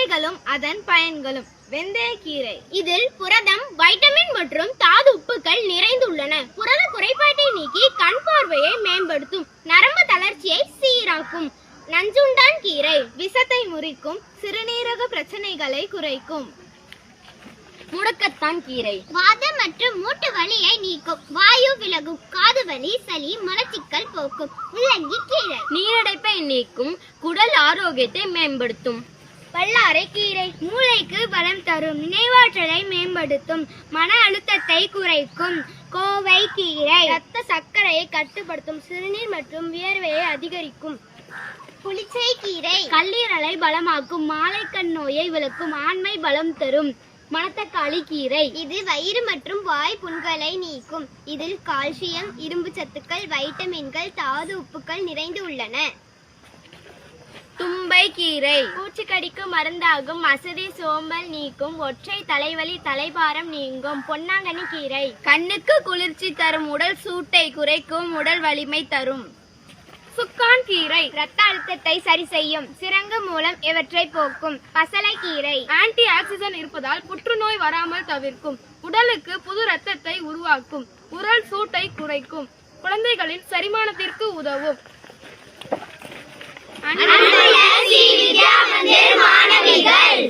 நன்மைகளும் அதன் பயன்களும். வெந்தயக்கீரை இதில் புரதம், வைட்டமின் மற்றும் தாது உப்புக்கள் நிறைந்துள்ளன. புரத குறைபாட்டை நீக்கி கண் பார்வையை மேம்படுத்தும். நரம்பு தளர்ச்சியை சீராக்கும். நஞ்சுண்டான் கீரை விஷத்தை முறிக்கும். சிறுநீரக பிரச்சனைகளை குறைக்கும். முடக்கத்தான் கீரை வாதம் மற்றும் மூட்டு வலியை நீக்கும். வாயு விலகும். காது வலி, சளி, மலச்சிக்கல் போக்கும். முள்ளங்கி கீரை நீரடைப்பை நீக்கும். குடல் ஆரோக்கியத்தை மேம்படுத்தும். வல்லாரை கீரை மூளைக்கு பலம் தரும். நினைவாற்றலை மேம்படுத்தும். மன அழுத்தத்தை குறைக்கும். கோவை கீரை இரத்த சர்க்கரையை கட்டுப்படுத்தும். சிறுநீர் மற்றும் வியர்வையை அதிகரிக்கும். புளிச்சை கீரை கல்லீரலை பலமாக்கும். மாலைக்கண் நோயை விளக்கும். ஆண்மை பலம் தரும். மணத்தக்காளி கீரை இது வயிறு மற்றும் வாய் புண்களை நீக்கும். இதில் கால்சியம், இரும்பு சத்துக்கள், வைட்டமின்கள், தாது உப்புக்கள் நிறைந்து உள்ளன. தும்பை கீரை பூச்சிக்கடிக்கு மருந்தாகும். அசதி, சோம்பல் நீக்கும். ஒற்றை தலைவலி, தலைபாரம் நீங்கும். பொன்னாங்கண்ணி கீரை கண்ணுக்கு குளிர்ச்சி தரும். உடல் சூட்டை குறைக்கும். உடல் வலிமை தரும். சுக்கான் கீரை இரத்த அழுத்தத்தை சரி செய்யும். சிரங்கு மூலம் இவற்றை போக்கும். பசலை கீரை ஆன்டி ஆக்சிடென்ட் இருப்பதால் புற்றுநோய் வராமல் தவிர்க்கும். உடலுக்கு புது இரத்தத்தை உருவாக்கும். உடல் சூட்டை குறைக்கும். குழந்தைகளின் செரிமானத்திற்கு உதவும். மாணவிகள்